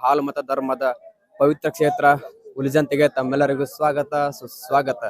ಹಾಲುಮತ ಧರ್ಮದ ಪವಿತ್ರ ಕ್ಷೇತ್ರ ಉಲಿಜಂತಿಗೆ ತಮ್ಮೆಲ್ಲರಿಗೂ ಸ್ವಾಗತ ಸುಸ್ವಾಗತ.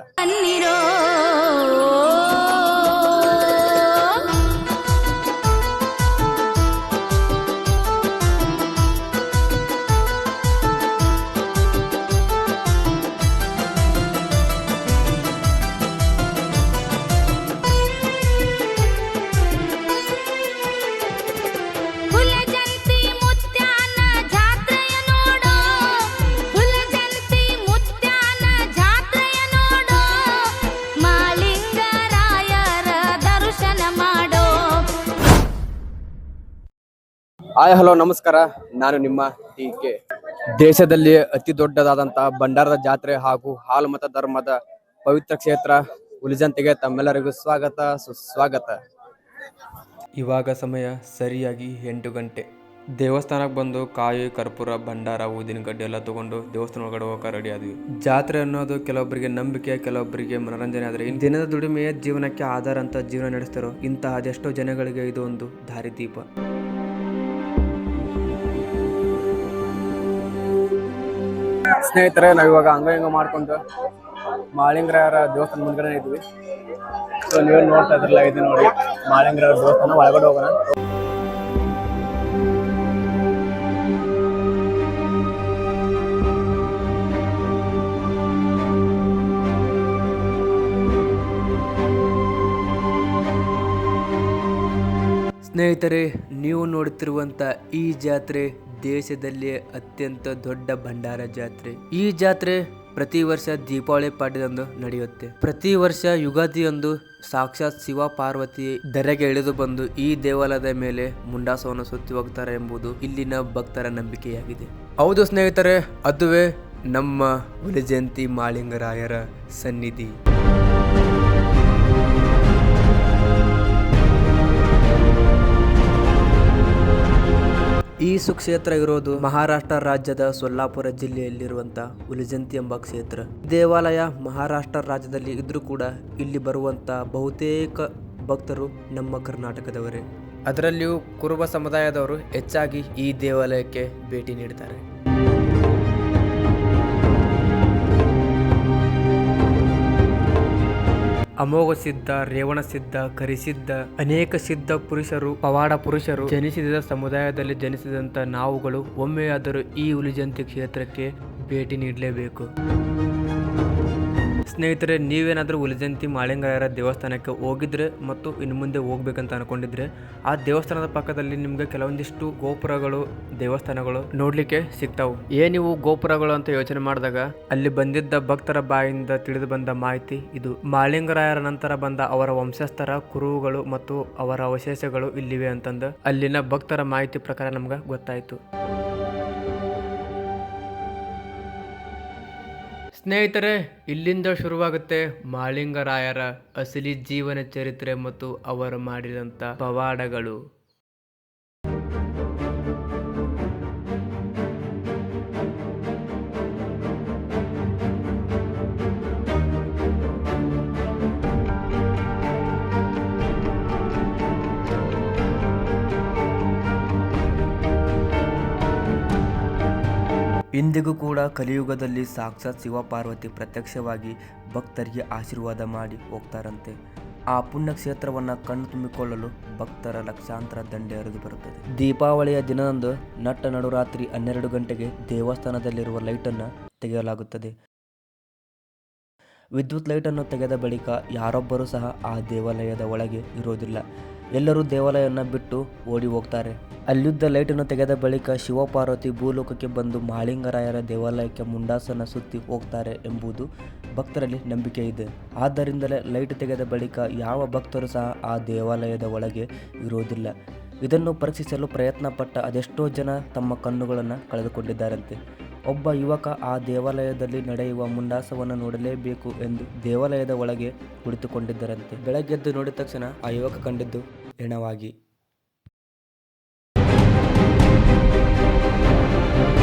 ಹಾಯ್ ಹಲೋ ನಮಸ್ಕಾರ, ನಾನು ನಿಮ್ಮ ಟಿ.ಕೆ. ದೇಶದಲ್ಲಿ ಅತಿ ದೊಡ್ಡದಾದಂತಹ ಭಂಡಾರದ ಜಾತ್ರೆ ಹಾಗೂ ಹಾಲುಮತ ಧರ್ಮದ ಪವಿತ್ರ ಕ್ಷೇತ್ರ ಉಲಿಜಂತಿಗೆ ತಮ್ಮೆಲ್ಲರಿಗೂ ಸ್ವಾಗತ ಸುಸ್ವಾಗತ. ಇವಾಗ ಸಮಯ ಸರಿಯಾಗಿ 8 ಗಂಟೆ. ದೇವಸ್ಥಾನಕ್ಕೆ ಬಂದು ಕಾಯಿ ಕರ್ಪೂರ ಭಂಡಾರ ಊದಿನ ಗಡ್ಡೆ ಎಲ್ಲ ತಗೊಂಡು ದೇವಸ್ಥಾನ ಒಳಗಡೆ ಹೋಗಕ್ಕೆ ರೆಡಿ ಆದ್ವಿ. ಜಾತ್ರೆ ಅನ್ನೋದು ಕೆಲವೊಬ್ಬರಿಗೆ ನಂಬಿಕೆ, ಕೆಲವೊಬ್ಬರಿಗೆ ಮನೋರಂಜನೆ. ಆದರೆ ದಿನದ ದುಡಿಮೆಯ ಜೀವನಕ್ಕೆ ಆಧಾರ ಅಂತ ಜೀವನ ನಡೆಸ್ತಾರೋ ಇಂತಹ ಅದೆಷ್ಟೋ ಜನಗಳಿಗೆ ಇದು ಒಂದು ದಾರಿದೀಪ. ಸ್ನೇಹಿತರೆ, ನಾವಿವಾಗ ಹಂಗ ಮಾಡ್ಕೊಂಡು ಮಾಳಿಂಗರಾಯರ ದೇವಸ್ಥಾನ ಮುಂದ್ಗಡೆ ಇದ್ವಿ. ಸೊ ನೀವು ನೋಡ್ತಾ ಇದ್ರಲ್ಲ, ಇದು ನೋಡಿ ಮಾಳಿಂಗರಾಯರ ದೇವಸ್ಥಾನ. ಒಳಗಡೆ ಹೋಗೋಣ. ಸ್ನೇಹಿತರೆ, ನೀವು ನೋಡುತ್ತಿರುವಂತ ಈ ಜಾತ್ರೆ ದೇಶದಲ್ಲಿಯೇ ಅತ್ಯಂತ ದೊಡ್ಡ ಭಂಡಾರ ಜಾತ್ರೆ. ಈ ಜಾತ್ರೆ ಪ್ರತಿ ವರ್ಷ ದೀಪಾವಳಿ ಪಾಡ್ಯದಂದು ನಡೆಯುತ್ತೆ. ಪ್ರತಿ ವರ್ಷ ಯುಗಾದಿಯಂದು ಸಾಕ್ಷಾತ್ ಶಿವ ಪಾರ್ವತಿ ಧರೆಗೆ ಇಳಿದು ಬಂದು ಈ ದೇವಾಲಯದ ಮೇಲೆ ಮುಂಡಾಸವನ್ನು ಸುತ್ತಿ ಹೋಗ್ತಾರೆ ಎಂಬುದು ಇಲ್ಲಿನ ಭಕ್ತರ ನಂಬಿಕೆಯಾಗಿದೆ. ಹೌದು ಸ್ನೇಹಿತರೆ, ಅದುವೇ ನಮ್ಮ ಉಲಿಜಂತಿ ಮಾಳಿಂಗರಾಯರ ಸನ್ನಿಧಿ. ಈ ಸುಕ್ಷೇತ್ರ ಇರೋದು ಮಹಾರಾಷ್ಟ್ರ ರಾಜ್ಯದ ಸೊಲ್ಲಾಪುರ ಜಿಲ್ಲೆಯಲ್ಲಿರುವಂತಹ ಉಲಿಜಂತಿ ಎಂಬ ಕ್ಷೇತ್ರ. ದೇವಾಲಯ ಮಹಾರಾಷ್ಟ್ರ ರಾಜ್ಯದಲ್ಲಿ ಇದ್ರೂ ಕೂಡ ಇಲ್ಲಿ ಬರುವಂತ ಬಹುತೇಕ ಭಕ್ತರು ನಮ್ಮ ಕರ್ನಾಟಕದವರೇ. ಅದರಲ್ಲಿಯೂ ಕುರುಬ ಸಮುದಾಯದವರು ಹೆಚ್ಚಾಗಿ ಈ ದೇವಾಲಯಕ್ಕೆ ಭೇಟಿ ನೀಡ್ತಾರೆ. ಅಮೋಘ ಸಿದ್ಧ, ರೇವಣ ಸಿದ್ಧ, ಕರಿಸಿದ್ಧ, ಅನೇಕ ಸಿದ್ಧ ಪುರುಷರು, ಪವಾಡ ಪುರುಷರು ಜನಿಸಿದ ಸಮುದಾಯದಲ್ಲಿ ಜನಿಸಿದಂತ ನಾವುಗಳು ಒಮ್ಮೆಯಾದರೂ ಈ ಉಲಿಜಂತಿ ಕ್ಷೇತ್ರಕ್ಕೆ ಭೇಟಿ ನೀಡಲೇಬೇಕು. ಸ್ನೇಹಿತರೆ, ನೀವೇನಾದರೂ ಉಲಿಜಂತಿ ಮಾಳಿಂಗರಾಯರ ದೇವಸ್ಥಾನಕ್ಕೆ ಹೋಗಿದ್ರೆ ಮತ್ತು ಇನ್ನು ಮುಂದೆ ಹೋಗ್ಬೇಕಂತ ಅನ್ಕೊಂಡಿದ್ರೆ ಆ ದೇವಸ್ಥಾನದ ಪಕ್ಕದಲ್ಲಿ ನಿಮ್ಗೆ ಕೆಲವೊಂದಿಷ್ಟು ಗೋಪುರಗಳು, ದೇವಸ್ಥಾನಗಳು ನೋಡ್ಲಿಕ್ಕೆ ಸಿಗ್ತಾವು. ನೀವು ಗೋಪುರಗಳು ಅಂತ ಯೋಚನೆ ಮಾಡಿದಾಗ ಅಲ್ಲಿ ಬಂದಿದ್ದ ಭಕ್ತರ ಬಾಯಿಂದ ತಿಳಿದು ಬಂದ ಮಾಹಿತಿ ಇದು. ಮಾಳಿಂಗರಾಯರ ನಂತರ ಬಂದ ಅವರ ವಂಶಸ್ಥರ ಕುರುಹುಗಳು ಮತ್ತು ಅವರ ಅವಶೇಷಗಳು ಇಲ್ಲಿವೆ ಅಂತಂದು ಅಲ್ಲಿನ ಭಕ್ತರ ಮಾಹಿತಿ ಪ್ರಕಾರ ನಮ್ಗೆ ಗೊತ್ತಾಯ್ತು. ಸ್ನೇಹಿತರೆ, ಇಲ್ಲಿಂದ ಶುರುವಾಗುತ್ತೆ ಮಾಳಿಂಗರಾಯರ ಅಸಲಿ ಜೀವನ ಚರಿತ್ರೆ ಮತ್ತು ಅವರು ಮಾಡಿದಂಥ ಪವಾಡಗಳು. ಇಂದಿಗೂ ಕೂಡ ಕಲಿಯುಗದಲ್ಲಿ ಸಾಕ್ಷಾತ್ ಶಿವ ಪಾರ್ವತಿ ಪ್ರತ್ಯಕ್ಷವಾಗಿ ಭಕ್ತರಿಗೆ ಆಶೀರ್ವಾದ ಮಾಡಿ ಹೋಗ್ತಾರಂತೆ. ಆ ಪುಣ್ಯಕ್ಷೇತ್ರವನ್ನು ಕಣ್ಣು ತುಂಬಿಕೊಳ್ಳಲು ಭಕ್ತರ ಲಕ್ಷಾಂತರ ದಂಡೆ ಹರಿದು ಬರುತ್ತದೆ. ದೀಪಾವಳಿಯ ದಿನದಂದು ನಟ್ಟ ನಡುರಾತ್ರಿ 12 ಗಂಟೆಗೆ ದೇವಸ್ಥಾನದಲ್ಲಿರುವ ಲೈಟನ್ನು ತೆಗೆಯಲಾಗುತ್ತದೆ. ವಿದ್ಯುತ್ ಲೈಟನ್ನು ತೆಗೆದ ಬಳಿಕ ಯಾರೊಬ್ಬರೂ ಸಹ ಆ ದೇವಾಲಯದ ಒಳಗೆ ಇರೋದಿಲ್ಲ. ಎಲ್ಲರೂ ದೇವಾಲಯವನ್ನು ಬಿಟ್ಟು ಓಡಿ ಹೋಗ್ತಾರೆ. ಅಲ್ಲಿದ್ದ ಲೈಟನ್ನು ತೆಗೆದ ಬಳಿಕ ಶಿವಪಾರ್ವತಿ ಭೂಲೋಕಕ್ಕೆ ಬಂದು ಮಾಳಿಂಗರಾಯರ ದೇವಾಲಯಕ್ಕೆ ಮುಂಡಾಸನ್ನು ಸುತ್ತಿ ಹೋಗ್ತಾರೆ ಎಂಬುದು ಭಕ್ತರಲ್ಲಿ ನಂಬಿಕೆ ಇದೆ. ಆದ್ದರಿಂದಲೇ ಲೈಟ್ ತೆಗೆದ ಬಳಿಕ ಯಾವ ಭಕ್ತರು ಸಹ ಆ ದೇವಾಲಯದ ಒಳಗೆ ಇರೋದಿಲ್ಲ. ಇದನ್ನು ಪರೀಕ್ಷಿಸಲು ಪ್ರಯತ್ನ ಪಟ್ಟ ಅದೆಷ್ಟೋ ಜನ ತಮ್ಮ ಕಣ್ಣುಗಳನ್ನು ಕಳೆದುಕೊಂಡಿದ್ದಾರಂತೆ. ಒಬ್ಬ ಯುವಕ ಆ ದೇವಾಲಯದಲ್ಲಿ ನಡೆಯುವ ಮುಂಡಾಸವನ್ನು ನೋಡಲೇಬೇಕು ಎಂದು ದೇವಾಲಯದ ಒಳಗೆ ಕುಳಿತುಕೊಂಡಿದ್ದರಂತೆ. ಬೆಳಗ್ಗೆದ್ದು ನೋಡಿದ ತಕ್ಷಣ ಆ ಯುವಕ ಕಂಡಿದ್ದು ಹೆಣವಾಗಿ.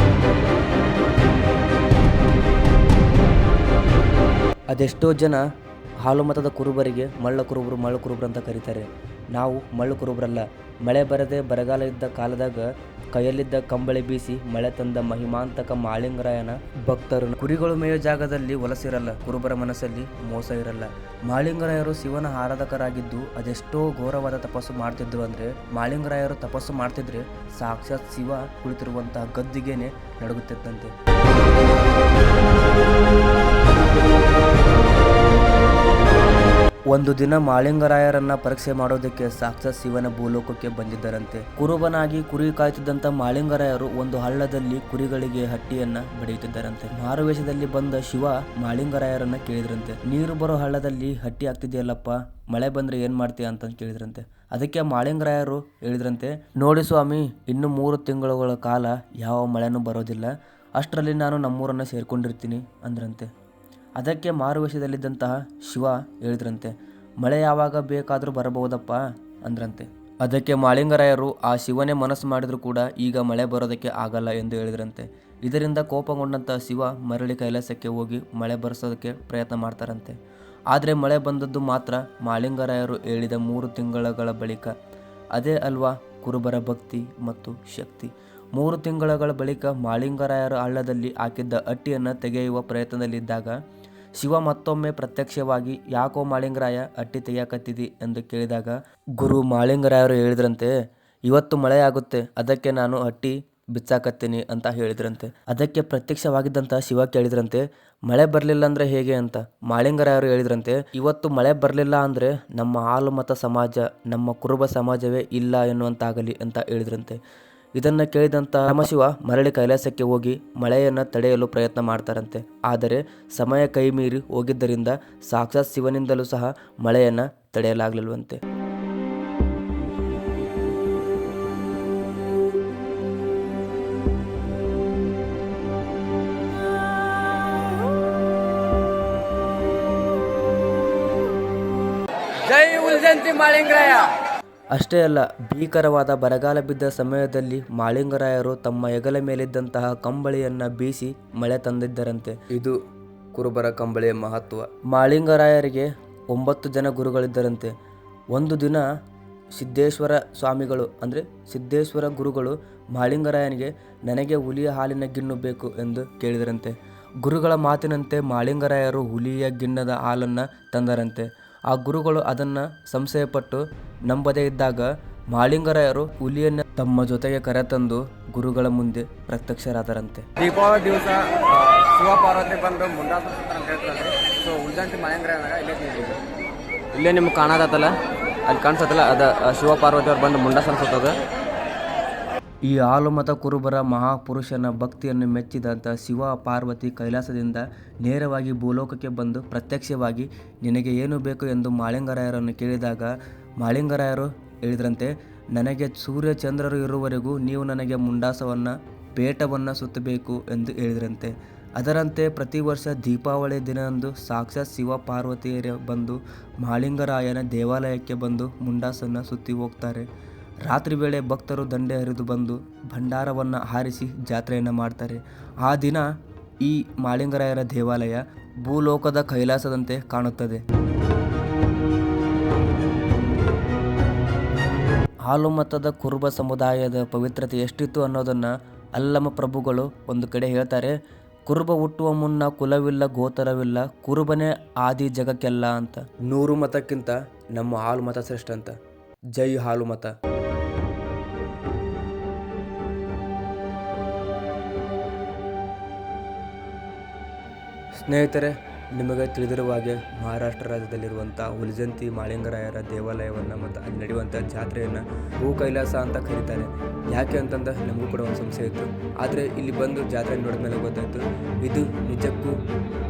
ಅದೆಷ್ಟೋ ಜನ ಹಾಲುಮತದ ಕುರುಬರಿಗೆ ಮಳ್ಳ ಕುರುಬರು ಅಂತ ಕರೀತಾರೆ. ನಾವು ಮಳ್ಳು ಕುರುಬರಲ್ಲ. ಮಳೆ ಬರದೆ ಬರಗಾಲ ಇದ್ದ ಕಾಲದಾಗ ಕೈಯಲ್ಲಿದ್ದ ಕಂಬಳಿ ಬೀಸಿ ಮಳೆ ತಂದ ಮಹಿಮಾಂತಕ ಮಾಳಿಂಗರಾಯನ ಭಕ್ತರು. ಕುರಿಗಳು ಮೇಯೋ ಜಾಗದಲ್ಲಿ ಹೊಲಸಿರಲ್ಲ, ಕುರುಬರ ಮನಸ್ಸಲ್ಲಿ ಮೋಸ ಇರಲ್ಲ. ಮಾಳಿಂಗರಾಯರು ಶಿವನ ಆರಾಧಕರಾಗಿದ್ದು ಅದೆಷ್ಟೋ ಘೋರವಾದ ತಪಸ್ಸು ಮಾಡ್ತಿದ್ರು ಅಂದ್ರೆ, ಮಾಳಿಂಗರಾಯರು ತಪಸ್ಸು ಮಾಡ್ತಿದ್ರೆ ಸಾಕ್ಷಾತ್ ಶಿವ ಕುಳಿತಿರುವಂತಹ ಗದ್ದಿಗೆನೆ ನಡುಗುತ್ತಿದ್ದಂತೆ. ಒಂದು ದಿನ ಮಾಳಿಂಗರಾಯರನ್ನ ಪರೀಕ್ಷೆ ಮಾಡೋದಕ್ಕೆ ಸಾಕ್ಷಾತ್ ಶಿವನ ಭೂಲೋಕಕ್ಕೆ ಬಂದಿದ್ದರಂತೆ. ಕುರುಬನಾಗಿ ಕುರಿ ಕಾಯ್ತಿದ್ದಂತ ಮಾಳಿಂಗರಾಯರು ಒಂದು ಹಳ್ಳದಲ್ಲಿ ಕುರಿಗಳಿಗೆ ಹಟ್ಟಿಯನ್ನ ಬಡಿಯುತ್ತಿದ್ದರಂತೆ. ಮಾರುವೇಷದಲ್ಲಿ ಬಂದ ಶಿವ ಮಾಳಿಂಗರಾಯರನ್ನ ಕೇಳಿದ್ರಂತೆ, ನೀರು ಬರೋ ಹಳ್ಳದಲ್ಲಿ ಹಟ್ಟಿ ಆಗ್ತಿದೆಯಲ್ಲಪ್ಪ, ಮಳೆ ಬಂದ್ರೆ ಏನ್ ಮಾಡ್ತೀಯ ಅಂತ ಕೇಳಿದ್ರಂತೆ. ಅದಕ್ಕೆ ಮಾಳಿಂಗರಾಯರು ಹೇಳಿದ್ರಂತೆ, ನೋಡಿ ಸ್ವಾಮಿ, ಇನ್ನು 3 ತಿಂಗಳುಗಳ ಕಾಲ ಯಾವ ಮಳೆನೂ ಬರೋದಿಲ್ಲ, ಅಷ್ಟರಲ್ಲಿ ನಾನು ನಮ್ಮೂರನ್ನ ಸೇರ್ಕೊಂಡಿರ್ತೀನಿ ಅಂದ್ರಂತೆ. ಅದಕ್ಕೆ ಮಾರುವೇಷದಲ್ಲಿದ್ದಂತಹ ಶಿವ ಹೇಳಿದ್ರಂತೆ, ಮಳೆ ಯಾವಾಗ ಬೇಕಾದರೂ ಬರಬಹುದಪ್ಪ ಅಂದ್ರಂತೆ. ಅದಕ್ಕೆ ಮಾಳಿಂಗರಾಯರು ಆ ಶಿವನೇ ಮನಸ್ಸು ಮಾಡಿದ್ರು ಕೂಡ ಈಗ ಮಳೆ ಬರೋದಕ್ಕೆ ಆಗಲ್ಲ ಎಂದು ಹೇಳಿದ್ರಂತೆ. ಇದರಿಂದ ಕೋಪಗೊಂಡಂತಹ ಶಿವ ಮರಳಿ ಕೈಲಾಸಕ್ಕೆ ಹೋಗಿ ಮಳೆ ಬರೆಸೋದಕ್ಕೆ ಪ್ರಯತ್ನ ಮಾಡ್ತಾರಂತೆ. ಆದರೆ ಮಳೆ ಬಂದದ್ದು ಮಾತ್ರ ಮಾಳಿಂಗರಾಯರು ಹೇಳಿದ 3 ತಿಂಗಳ ಬಳಿಕ. ಅದೇ ಅಲ್ವಾ ಕುರುಬರ ಭಕ್ತಿ ಮತ್ತು ಶಕ್ತಿ. 3 ತಿಂಗಳ ಬಳಿಕ ಮಾಳಿಂಗರಾಯರ ಹಳ್ಳದಲ್ಲಿ ಹಾಕಿದ್ದ ಹಟ್ಟಿಯನ್ನು ತೆಗೆಯುವ ಪ್ರಯತ್ನದಲ್ಲಿದ್ದಾಗ ಶಿವ ಮತ್ತೊಮ್ಮೆ ಪ್ರತ್ಯಕ್ಷವಾಗಿ, ಯಾಕೋ ಮಾಳಿಂಗರಾಯ ಹಟ್ಟಿ ತೆಗೆಯಕತ್ತಿದಿ ಎಂದು ಕೇಳಿದಾಗ ಗುರು ಮಾಳಿಂಗರಾಯರು ಹೇಳಿದ್ರಂತೆ, ಇವತ್ತು ಮಳೆಯಾಗುತ್ತೆ, ಅದಕ್ಕೆ ನಾನು ಹಟ್ಟಿ ಬಿಚ್ಚಾಕತ್ತೀನಿ ಅಂತ ಹೇಳಿದ್ರಂತೆ. ಅದಕ್ಕೆ ಪ್ರತ್ಯಕ್ಷವಾಗಿದ್ದಂಥ ಶಿವ ಕೇಳಿದ್ರಂತೆ, ಮಳೆ ಬರಲಿಲ್ಲ ಅಂದ್ರೆ ಹೇಗೆ ಅಂತ. ಮಾಳಿಂಗರಾಯರು ಹೇಳಿದ್ರಂತೆ, ಇವತ್ತು ಮಳೆ ಬರಲಿಲ್ಲ ಅಂದ್ರೆ ನಮ್ಮ ಹಾಲುಮತ ಸಮಾಜ, ನಮ್ಮ ಕುರುಬ ಸಮಾಜವೇ ಇಲ್ಲ ಎನ್ನುವಂತಾಗಲಿ ಅಂತ ಹೇಳಿದ್ರಂತೆ. ಇದನ್ನು ಕೇಳಿದಂಥ ಪರಮಶಿವ ಮರಳಿ ಕೈಲಾಸಕ್ಕೆ ಹೋಗಿ ಮಳೆಯನ್ನು ತಡೆಯಲು ಪ್ರಯತ್ನ ಮಾಡ್ತಾರಂತೆ. ಆದರೆ ಸಮಯ ಕೈಮೀರಿ ಹೋಗಿದ್ದರಿಂದ ಸಾಕ್ಷಾತ್ ಶಿವನಿಂದಲೂ ಸಹ ಮಳೆಯನ್ನು ತಡೆಯಲಾಗಲಿಲ್ವಂತೆ. ಜೈ ಉಲ್ಜಂತಿ ಮಾಳಿಂಗರಾಯ. ಅಷ್ಟೇ ಅಲ್ಲ, ಭೀಕರವಾದ ಬರಗಾಲ ಬಿದ್ದ ಸಮಯದಲ್ಲಿ ಮಾಳಿಂಗರಾಯರು ತಮ್ಮ ಹೆಗಲ ಮೇಲಿದ್ದಂತಹ ಕಂಬಳಿಯನ್ನ ಬೀಸಿ ಮಳೆ ತಂದಿದ್ದರಂತೆ. ಇದು ಕುರುಬರ ಕಂಬಳಿಯ ಮಹತ್ವ. ಮಾಳಿಂಗರಾಯರಿಗೆ 9 ಜನ ಗುರುಗಳಿದ್ದರಂತೆ. ಒಂದು ದಿನ ಸಿದ್ದೇಶ್ವರ ಸ್ವಾಮಿಗಳು ಅಂದರೆ ಸಿದ್ದೇಶ್ವರ ಗುರುಗಳು ಮಾಳಿಂಗರಾಯನಿಗೆ, ನನಗೆ ಹುಲಿಯ ಹಾಲಿನ ಗಿಣ್ಣು ಬೇಕು ಎಂದು ಕೇಳಿದರಂತೆ. ಗುರುಗಳ ಮಾತಿನಂತೆ ಮಾಳಿಂಗರಾಯರು ಹುಲಿಯ ಗಿಣ್ಣದ ಹಾಲನ್ನು ತಂದರಂತೆ. ಆ ಗುರುಗಳು ಅದನ್ನು ಸಂಶಯಪಟ್ಟು ನಂಬದೇ ಇದ್ದಾಗ ಮಾಳಿಂಗರಾಯರು ಹುಲಿಯನ್ನು ತಮ್ಮ ಜೊತೆಗೆ ಕರೆತಂದು ಗುರುಗಳ ಮುಂದೆ ಪ್ರತ್ಯಕ್ಷರಾದರಂತೆ. ದೀಪಾವಳಿ ದಿವಸ ಶಿವ ಪಾರ್ವತಿ ಬಂದು ಮುಂಡಾಸ ಅಂತ ಹೇಳ್ತಾರೆ. ಸೊ ಉಲ್ಜಂತಿ ಮಾಳಿಂಗರಾಯನಾಗ ಇಲ್ಲೇ ನಿಮ್ಗೆ ಕಾಣದತ್ತಲ್ಲ, ಅಲ್ಲಿ ಕಾಣಿಸತ್ತಲ್ಲ, ಅದ ಶಿವ ಪಾರ್ವತಿ ಅವ್ರು ಬಂದು ಮುಂಡಾಸ ಅನ್ಸುತ್ತದ. ಈ ಹಾಲುಮತ ಕುರುಬರ ಮಹಾಪುರುಷನ ಭಕ್ತಿಯನ್ನು ಮೆಚ್ಚಿದಂಥ ಶಿವ ಪಾರ್ವತಿ ಕೈಲಾಸದಿಂದ ನೇರವಾಗಿ ಭೂಲೋಕಕ್ಕೆ ಬಂದು ಪ್ರತ್ಯಕ್ಷವಾಗಿ ನಿನಗೆ ಏನು ಬೇಕು ಎಂದು ಮಾಳಿಂಗರಾಯರನ್ನು ಕೇಳಿದಾಗ ಮಾಳಿಂಗರಾಯರು ಹೇಳಿದ್ರಂತೆ, ನನಗೆ ಸೂರ್ಯ ಚಂದ್ರರು ಇರುವವರೆಗೂ ನೀವು ನನಗೆ ಮುಂಡಾಸವನ್ನು ಪೇಟವನ್ನು ಸುತ್ತಬೇಕು ಎಂದು ಹೇಳಿದ್ರಂತೆ. ಅದರಂತೆ ಪ್ರತಿ ವರ್ಷ ದೀಪಾವಳಿ ದಿನದಂದು ಸಾಕ್ಷಾತ್ ಶಿವ ಪಾರ್ವತಿಯರೇ ಬಂದು ಮಾಳಿಂಗರಾಯನ ದೇವಾಲಯಕ್ಕೆ ಬಂದು ಮುಂಡಾಸನ್ನು ಸುತ್ತಿ ಹೋಗ್ತಾರೆ. ರಾತ್ರಿ ವೇಳೆ ಭಕ್ತರು ದಂಡೆ ಹರಿದು ಬಂದು ಭಂಡಾರವನ್ನು ಹಾರಿಸಿ ಜಾತ್ರೆಯನ್ನು ಮಾಡ್ತಾರೆ. ಆ ದಿನ ಈ ಮಾಳಿಂಗರಾಯರ ದೇವಾಲಯ ಭೂಲೋಕದ ಕೈಲಾಸದಂತೆ ಕಾಣುತ್ತದೆ. ಹಾಲುಮತದ ಕುರುಬ ಸಮುದಾಯದ ಪವಿತ್ರತೆ ಎಷ್ಟಿತ್ತು ಅನ್ನೋದನ್ನು ಅಲ್ಲಮ ಪ್ರಭುಗಳು ಒಂದು ಕಡೆ ಹೇಳ್ತಾರೆ. ಕುರುಬ ಹುಟ್ಟುವ ಮುನ್ನ ಕುಲವಿಲ್ಲ ಗೋತರವಿಲ್ಲ, ಕುರುಬನೇ ಆದಿ ಜಗಕ್ಕೆಲ್ಲ ಅಂತ. 100 ಮತಕ್ಕಿಂತ ನಮ್ಮ ಹಾಲುಮತ ಶ್ರೇಷ್ಠ ಅಂತ. ಜೈ ಹಾಲುಮತ. ಸ್ನೇಹಿತರೆ, ನಿಮಗೆ ತಿಳಿದಿರುವ ಹಾಗೆ ಮಹಾರಾಷ್ಟ್ರ ರಾಜ್ಯದಲ್ಲಿರುವಂಥ ಉಲ್ಜಂತಿ ಮಾಳಿಂಗರಾಯರ ದೇವಾಲಯವನ್ನು ಮತ್ತು ಅಲ್ಲಿ ನಡೆಯುವಂಥ ಜಾತ್ರೆಯನ್ನು ಭೂ ಕೈಲಾಸ ಅಂತ ಕರೀತಾರೆ. ಯಾಕೆ ಅಂತಂದ್ರೆ ನಮಗೂ ಕೂಡ ಒಂದು ಸಂಶಯ ಇತ್ತು. ಆದರೆ ಇಲ್ಲಿ ಬಂದು ಜಾತ್ರೆ ನೋಡಿದ ಮೇಲೆ ಗೊತ್ತಾಯಿತು, ಇದು ನಿಜಕ್ಕೂ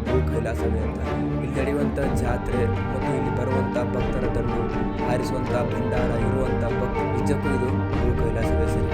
ಭೂ ಕೈಲಾಸವೇ ಅಂತ. ಇಲ್ಲಿ ನಡೆಯುವಂಥ ಜಾತ್ರೆ ಮತ್ತು ಇಲ್ಲಿ ಬರುವಂಥ ಭಕ್ತರ ದಂಡು, ಹಾರಿಸುವಂಥ ಭಂಡಾರ, ಇರುವಂಥ ಭಕ್ತ, ನಿಜಕ್ಕೂ ಇದು ಭೂ ಕೈಲಾಸವೇ ಸರಿ.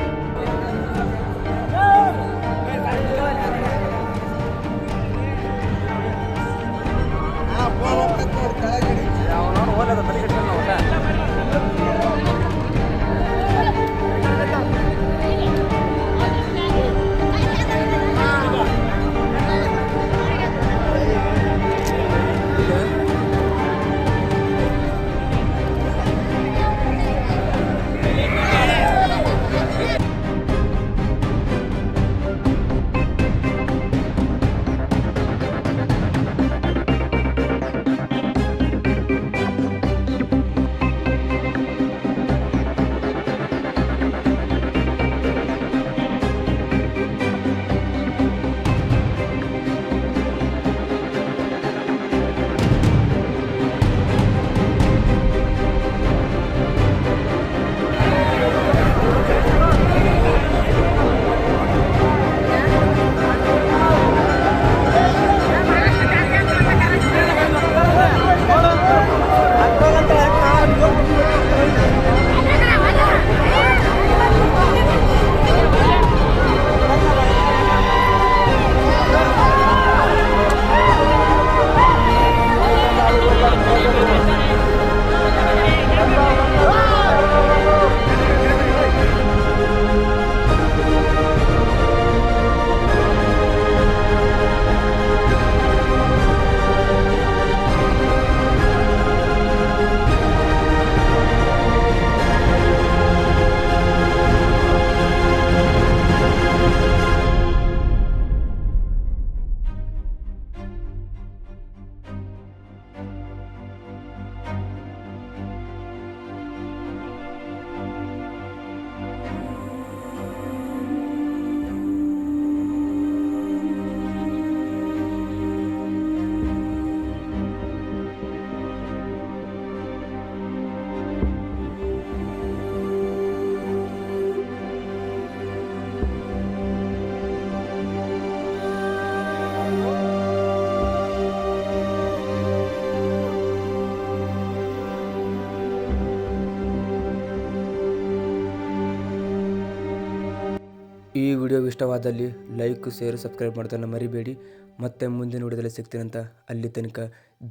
ವಿಡಿಯೋ ಇಷ್ಟವಾದಲ್ಲಿ ಲೈಕ್ ಶೇರ್ ಸಬ್ಸ್ಕ್ರೈಬ್ ಮಾಡೋದನ್ನು ಮರಿಬೇಡಿ. ಮತ್ತೆ ಮುಂದಿನ ವಿಡಿಯೋದಲ್ಲಿ ಸಿಗ್ತೀನಂತ ಅಲ್ಲಿ ತನಕ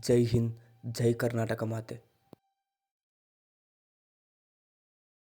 ಜೈ ಹಿಂದ್, ಜೈ ಕರ್ನಾಟಕ ಮಾತೆ.